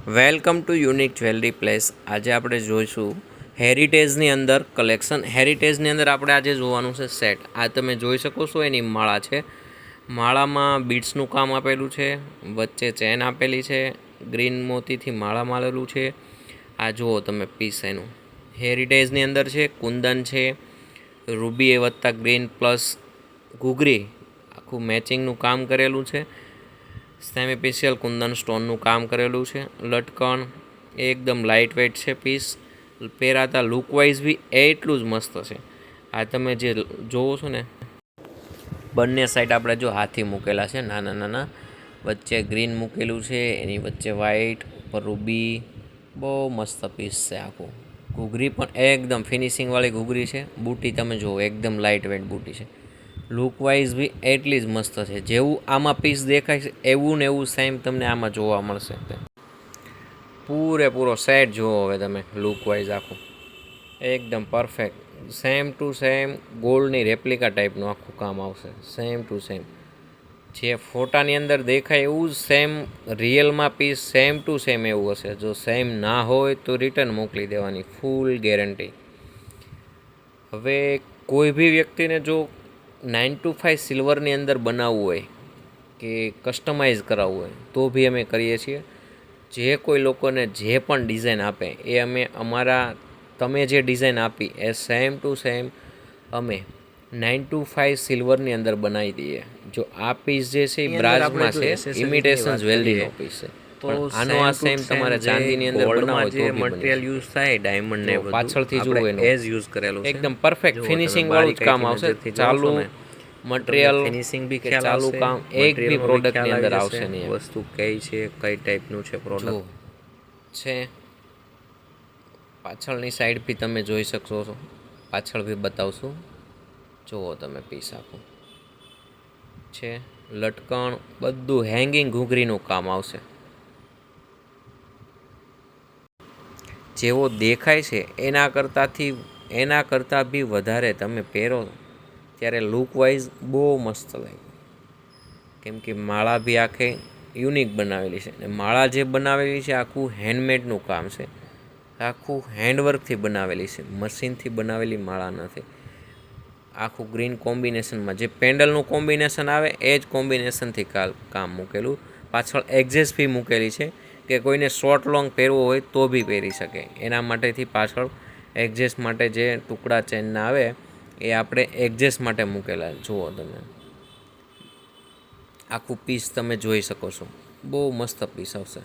Welcome to unique jewellery place. આજે આપણે જોઈશું હેરિટેજની અંદર કલેક્શન. હેરિટેજની અંદર આપણે આજે જોવાનું છે સેટ. આ તમે જોઈ શકો છો એની માળા છે. માળામાં બીડ્સનું કામ આપેલું છે, વચ્ચે ચેન આપેલી છે, ગ્રીન મોતીથી માળા મારેલું છે. આ જુઓ તમે પીસ એનું હેરિટેજની અંદર છે. કુંદન છે, રૂબી એ વત્તા ગ્રીન પ્લસ ઘૂઘરી આખું મેચિંગનું કામ કરેલું છે. સેમિપિશિયલ કુંદન સ્ટોનનું કામ કરેલું છે. લટકણ એકદમ લાઇટ વેઇટ છે. પીસ પહેરાતા લુકવાઇઝ બી એટલું જ મસ્ત છે. આ તમે જે જોવો છો ને, બંને સાઈડ આપણે જો હાથી મૂકેલા છે નાના નાના, વચ્ચે ગ્રીન મૂકેલું છે, એની વચ્ચે વ્હાઈટ, ઉપર રૂબી. બહુ મસ્ત પીસ છે આખું. ઘૂઘરી પણ એકદમ ફિનિશિંગવાળી ઘૂઘરી છે. બૂટી તમે જુઓ એકદમ લાઇટ વેઇટ બૂટી છે. લુકવાઇઝ બી એટલી જ મસ્ત છે. જેવું આમાં પીસ દેખાય છે એવું ને એવું સેમ તમને આમાં જોવા મળશે. પૂરેપૂરો સેટ જુઓ હવે તમે, લુકવાઇઝ આખું એકદમ પરફેક્ટ. સેમ ટુ સેમ ગોલ્ડની રેપ્લિકા ટાઈપનું આખું કામ આવશે. સેમ ટુ સેમ જે ફોટાની અંદર દેખાય એવું જ સેમ રિયલમાં પીસ સેમ ટુ સેમ એવું હશે. જો સેમ ના હોય તો રિટર્ન મોકલી દેવાની, ફૂલ ગેરંટી. હવે કોઈ બી વ્યક્તિને જો 9 to 5 સિલ્વરની અંદર બનાવવું હોય કે કસ્ટમાઇઝ કરાવવું હોય તો બી અમે કરીએ છીએ. જે કોઈ લોકોને જે પણ ડિઝાઇન આપે એ અમે અમારા, તમે જે ડિઝાઇન આપી એ સેમ ટુ સેમ અમે 9 to 5 સિલ્વરની અંદર બનાવી દઈએ. જો આ પીસ જે છે એ બ્રાઝમાં છે, ઇમિટેશન જ્વેલરીનો પીસ છે. તો આનો આ સેમ તમારે ચાંદીની અંદર બનાવો તો બી મટીરિયલ યુઝ થાય, ડાયમંડ ને પાછળથી જુઓ એનું એજ યુઝ કરેલું છે. એકદમ પરફેક્ટ ફિનિશિંગ વાળું જ કામ આવશે. ચાલુ મટીરિયલ ફિનિશિંગ બી ખ્યાલ ચાલુ કામ એક બી પ્રોડક્ટની અંદર આવશે નહીં. વસ્તુ કઈ છે, કઈ ટાઈપનું છે પ્રોડક્ટ છે. પાછળની સાઈડ બી તમે જોઈ શકશો છો, પાછળ બી બતાવશું. જુઓ તમે પીસ આખું છે. લટકણ બધું હેંગિંગ ઘૂઘરીનું કામ આવશે. જેવો દેખાય છે એના કરતાં બી વધારે તમે પહેરો ત્યારે લુકવાઇઝ બહુ મસ્ત લાગે. કેમ કે માળા બી આખે યુનિક બનાવેલી છે. અને માળા જે બનાવેલી છે આખું હેન્ડમેડનું કામ છે. આખું હેન્ડવર્કથી બનાવેલી છે, મશીનથી બનાવેલી માળા નથી. આખું ગ્રીન કોમ્બિનેશનમાં જે પેન્ડલનું કોમ્બિનેશન આવે એ જ કોમ્બિનેશનથી કામ મૂકેલું. પાછળ એક્ઝેસ બી મૂકેલી છે કે કોઈને શોર્ટ લોંગ પહેરવો હોય તો બી પહેરી શકે. એના માટેથી પાછળ એક્ઝેસ માટે જે ટુકડા ચેનના આવે એ આપણે એક્ઝેસ માટે મૂકેલા. જુઓ તમે આખું પીસ તમે જોઈ શકો છો, બહુ મસ્ત પીસ આવશે.